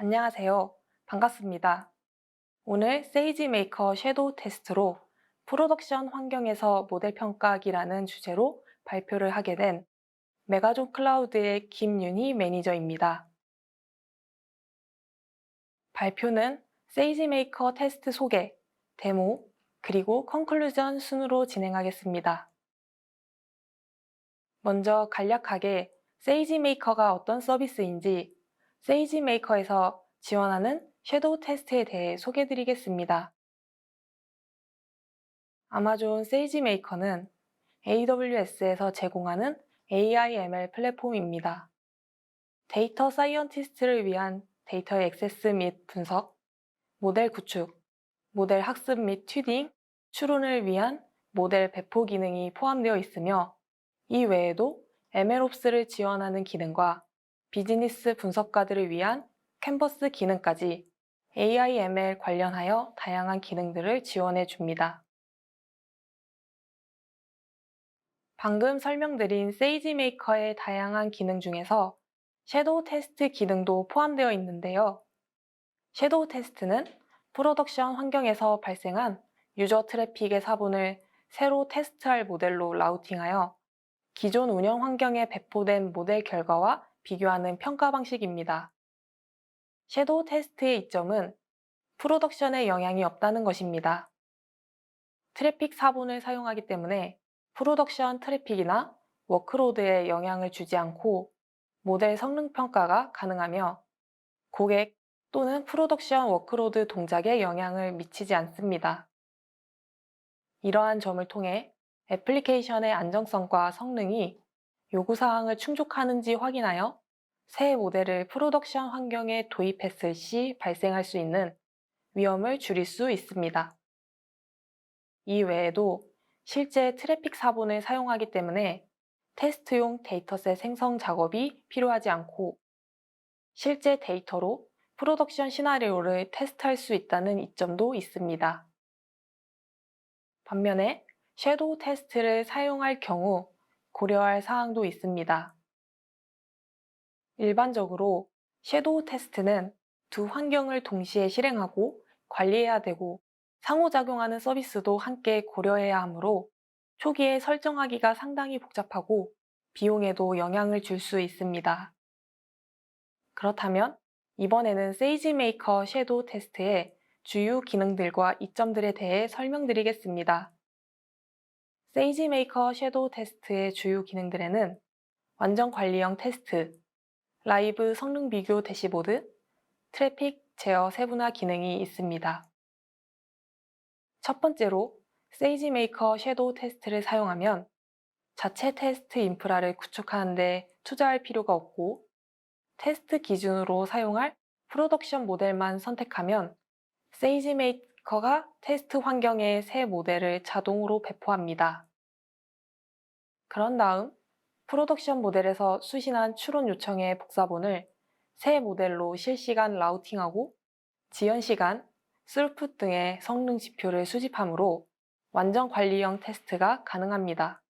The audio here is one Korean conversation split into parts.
안녕하세요. 반갑습니다. 오늘 세이지 메이커 섀도우 테스트로 프로덕션 환경에서 모델 평가하기라는 주제로 발표를 하게 된 메가존 클라우드의 김윤희 매니저입니다. 발표는 세이지 메이커 테스트 소개, 데모, 그리고 컨클루전 순으로 진행하겠습니다. 먼저 간략하게 세이지 메이커가 어떤 서비스인지, 세이지 메이커에서 지원하는 섀도우 테스트에 대해 소개드리겠습니다. 아마존 세이지 메이커는 AWS에서 제공하는 AI ML 플랫폼입니다. 데이터 사이언티스트를 위한 데이터의 액세스 및 분석, 모델 구축, 모델 학습 및 튜닝, 추론을 위한 모델 배포 기능이 포함되어 있으며 이 외에도 MLOps를 지원하는 기능과 비즈니스 분석가들을 위한 캔버스 기능까지 AI ML 관련하여 다양한 기능들을 지원해 줍니다. 방금 설명드린 세이지 메이커의 다양한 기능 중에서 섀도우 테스트 기능도 포함되어 있는데요. 섀도우 테스트는 프로덕션 환경에서 발생한 유저 트래픽의 사본을 새로 테스트할 모델로 라우팅하여 기존 운영 환경에 배포된 모델 결과와 비교하는 평가 방식입니다. 섀도우 테스트의 이점은 프로덕션에 영향이 없다는 것입니다. 트래픽 사본을 사용하기 때문에 프로덕션 트래픽이나 워크로드에 영향을 주지 않고 모델 성능 평가가 가능하며 고객 또는 프로덕션 워크로드 동작에 영향을 미치지 않습니다. 이러한 점을 통해 애플리케이션의 안정성과 성능이 요구사항을 충족하는지 확인하여 새 모델을 프로덕션 환경에 도입했을 시 발생할 수 있는 위험을 줄일 수 있습니다. 이 외에도 실제 트래픽 사본을 사용하기 때문에 테스트용 데이터셋 생성 작업이 필요하지 않고 실제 데이터로 프로덕션 시나리오를 테스트할 수 있다는 이점도 있습니다. 반면에 섀도우 테스트를 사용할 경우 고려할 사항도 있습니다. 일반적으로 섀도우 테스트는 두 환경을 동시에 실행하고 관리해야 되고 상호작용하는 서비스도 함께 고려해야 하므로 초기에 설정하기가 상당히 복잡하고 비용에도 영향을 줄 수 있습니다. 그렇다면 이번에는 세이지 메이커 섀도우 테스트의 주요 기능들과 이점들에 대해 설명드리겠습니다. 세이지 메이커 섀도우 테스트의 주요 기능들에는 완전 관리형 테스트, 라이브 성능 비교 대시보드, 트래픽 제어 세분화 기능이 있습니다. 첫 번째로 세이지 메이커 섀도우 테스트를 사용하면 자체 테스트 인프라를 구축하는 데 투자할 필요가 없고 테스트 기준으로 사용할 프로덕션 모델만 선택하면 세이지 메이커가 테스트 환경에 새 모델을 자동으로 배포합니다. 그런 다음 프로덕션 모델에서 수신한 추론 요청의 복사본을 새 모델로 실시간 라우팅하고 지연 시간, 스루풋 등의 성능 지표를 수집하므로 완전 관리형 테스트가 가능합니다.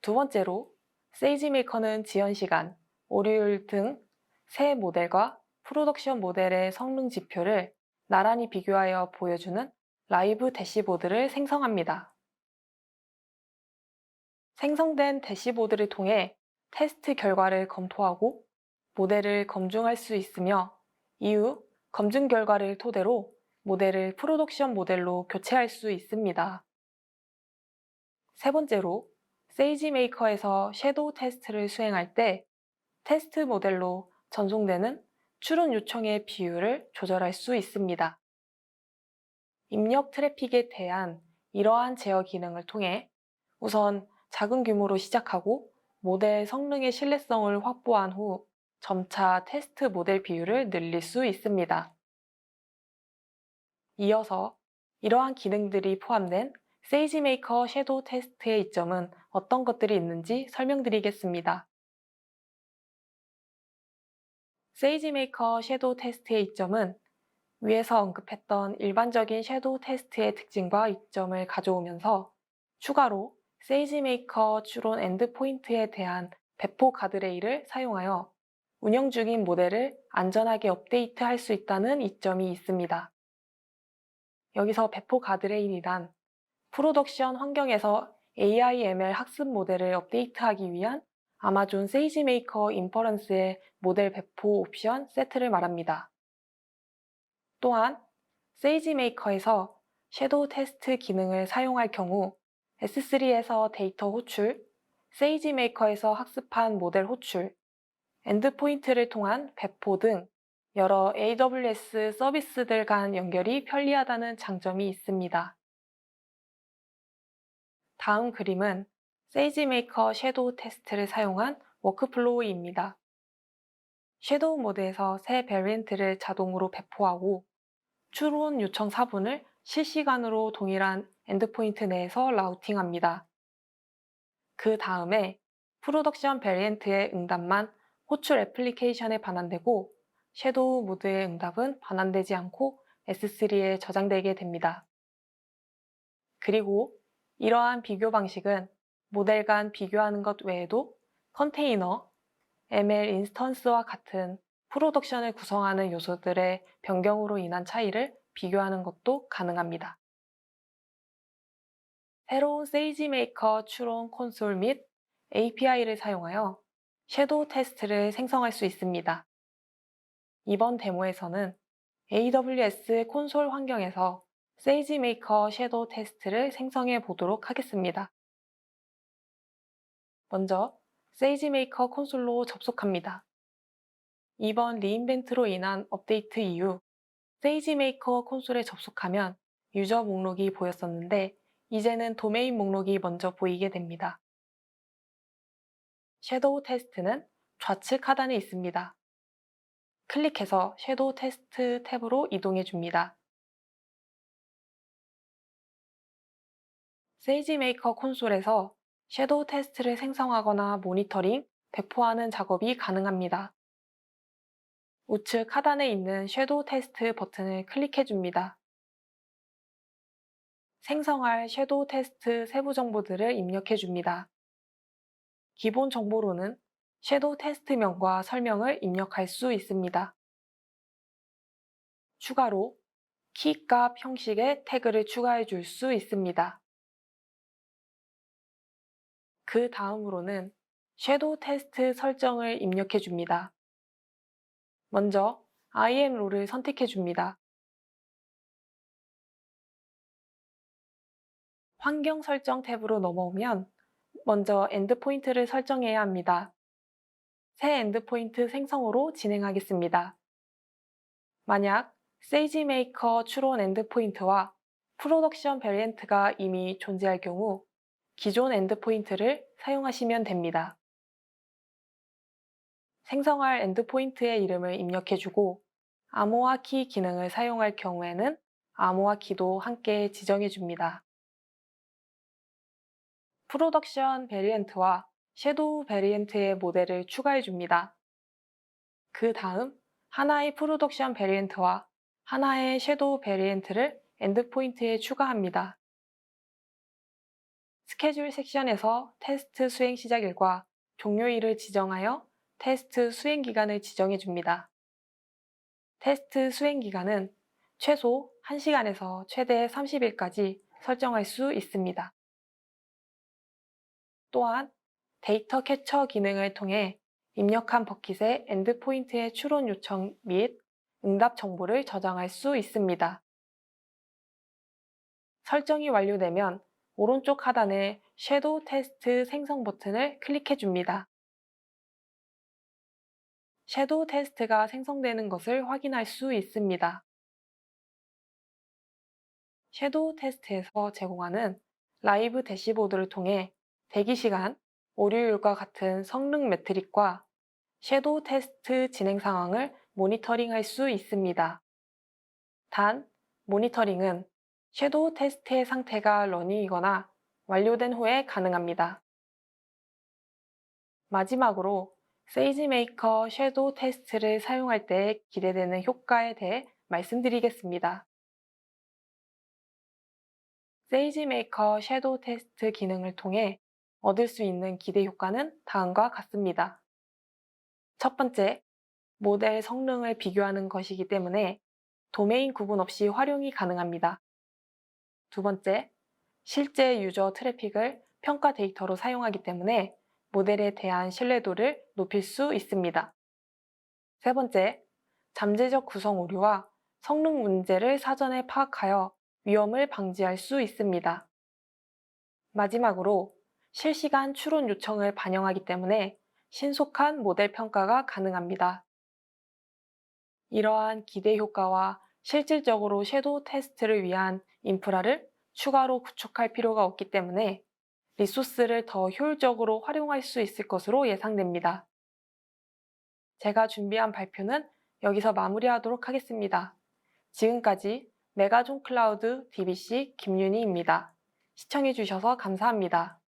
두 번째로 세이지 메이커는 지연 시간, 오류율 등 새 모델과 프로덕션 모델의 성능 지표를 나란히 비교하여 보여주는 라이브 대시보드를 생성합니다. 생성된 대시보드를 통해 테스트 결과를 검토하고 모델을 검증할 수 있으며 이후 검증 결과를 토대로 모델을 프로덕션 모델로 교체할 수 있습니다. 세 번째로 세이지 메이커에서 섀도우 테스트를 수행할 때 테스트 모델로 전송되는 추론 요청의 비율을 조절할 수 있습니다. 입력 트래픽에 대한 이러한 제어 기능을 통해 우선 작은 규모로 시작하고 모델 성능의 신뢰성을 확보한 후 점차 테스트 모델 비율을 늘릴 수 있습니다. 이어서 이러한 기능들이 포함된 세이지 메이커 섀도우 테스트의 이점은 어떤 것들이 있는지 설명드리겠습니다. 세이지 메이커 섀도우 테스트의 이점은 위에서 언급했던 일반적인 섀도우 테스트의 특징과 이점을 가져오면서 추가로 세이지 메이커 추론 엔드포인트에 대한 배포 가드레일을 사용하여 운영 중인 모델을 안전하게 업데이트할 수 있다는 이점이 있습니다. 여기서 배포 가드레일이란 프로덕션 환경에서 AI ML 학습 모델을 업데이트하기 위한 아마존 세이지메이커 인퍼런스의 모델 배포 옵션 세트를 말합니다. 또한 세이지메이커에서 섀도우 테스트 기능을 사용할 경우 S3에서 데이터 호출, 세이지메이커에서 학습한 모델 호출, 엔드포인트를 통한 배포 등 여러 AWS 서비스들 간 연결이 편리하다는 장점이 있습니다. 다음 그림은 세이지메이커 섀도우 테스트를 사용한 워크플로우입니다. 섀도우 모드에서 새 베리언트를 자동으로 배포하고 추론 요청 사본을 실시간으로 동일한 엔드포인트 내에서 라우팅합니다. 그 다음에 프로덕션 베리언트의 응답만 호출 애플리케이션에 반환되고 섀도우 모드의 응답은 반환되지 않고 S3에 저장되게 됩니다. 그리고 이러한 비교 방식은 모델 간 비교하는 것 외에도 컨테이너, ML 인스턴스와 같은 프로덕션을 구성하는 요소들의 변경으로 인한 차이를 비교하는 것도 가능합니다. 새로운 세이지메이커 추론 콘솔 및 API를 사용하여 섀도우 테스트를 생성할 수 있습니다. 이번 데모에서는 AWS 콘솔 환경에서 세이지메이커 섀도우 테스트를 생성해 보도록 하겠습니다. 먼저 세이지메이커 콘솔로 접속합니다. 이번 리인벤트로 인한 업데이트 이후 세이지메이커 콘솔에 접속하면 유저 목록이 보였었는데 이제는 도메인 목록이 먼저 보이게 됩니다. 섀도우 테스트는 좌측 하단에 있습니다. 클릭해서 섀도우 테스트 탭으로 이동해 줍니다. 세이지메이커 콘솔에서 섀도우 테스트를 생성하거나 모니터링, 배포하는 작업이 가능합니다. 우측 하단에 있는 섀도우 테스트 버튼을 클릭해 줍니다. 생성할 섀도우 테스트 세부 정보들을 입력해 줍니다. 기본 정보로는 섀도우 테스트명과 설명을 입력할 수 있습니다. 추가로 키값 형식의 태그를 추가해 줄 수 있습니다. 그 다음으로는 섀도우 테스트 설정을 입력해 줍니다. 먼저 IAM로를 선택해 줍니다. 환경 설정 탭으로 넘어오면 먼저 엔드포인트를 설정해야 합니다. 새 엔드포인트 생성으로 진행하겠습니다. 만약 세이지메이커 추론 엔드포인트와 프로덕션 베리언트가 이미 존재할 경우 기존 엔드포인트를 사용하시면 됩니다. 생성할 엔드포인트의 이름을 입력해주고 암호화 키 기능을 사용할 경우에는 암호화 키도 함께 지정해줍니다. 프로덕션 베리언트와 섀도우 베리언트의 모델을 추가해줍니다. 그 다음 하나의 프로덕션 베리언트와 하나의 섀도우 베리언트를 엔드포인트에 추가합니다. 스케줄 섹션에서 테스트 수행 시작일과 종료일을 지정하여 테스트 수행 기간을 지정해 줍니다. 테스트 수행 기간은 최소 1시간에서 최대 30일까지 설정할 수 있습니다. 또한 데이터 캡처 기능을 통해 입력한 버킷의 엔드포인트의 추론 요청 및 응답 정보를 저장할 수 있습니다. 설정이 완료되면 오른쪽 하단에 섀도우 테스트 생성 버튼을 클릭해 줍니다. 섀도우 테스트가 생성되는 것을 확인할 수 있습니다. 섀도우 테스트에서 제공하는 라이브 대시보드를 통해 대기시간, 오류율과 같은 성능 매트릭과 섀도우 테스트 진행 상황을 모니터링할 수 있습니다. 단, 모니터링은 섀도우 테스트의 상태가 러닝이거나 완료된 후에 가능합니다. 마지막으로 세이지메이커 섀도우 테스트를 사용할 때 기대되는 효과에 대해 말씀드리겠습니다. 세이지메이커 섀도우 테스트 기능을 통해 얻을 수 있는 기대 효과는 다음과 같습니다. 첫 번째, 모델 성능을 비교하는 것이기 때문에 도메인 구분 없이 활용이 가능합니다. 두 번째, 실제 유저 트래픽을 평가 데이터로 사용하기 때문에 모델에 대한 신뢰도를 높일 수 있습니다. 세 번째, 잠재적 구성 오류와 성능 문제를 사전에 파악하여 위험을 방지할 수 있습니다. 마지막으로 실시간 추론 요청을 반영하기 때문에 신속한 모델 평가가 가능합니다. 이러한 기대 효과와 실질적으로 섀도우 테스트를 위한 인프라를 추가로 구축할 필요가 없기 때문에 리소스를 더 효율적으로 활용할 수 있을 것으로 예상됩니다. 제가 준비한 발표는 여기서 마무리하도록 하겠습니다. 지금까지 메가존 클라우드 DBC 김윤희입니다. 시청해주셔서 감사합니다.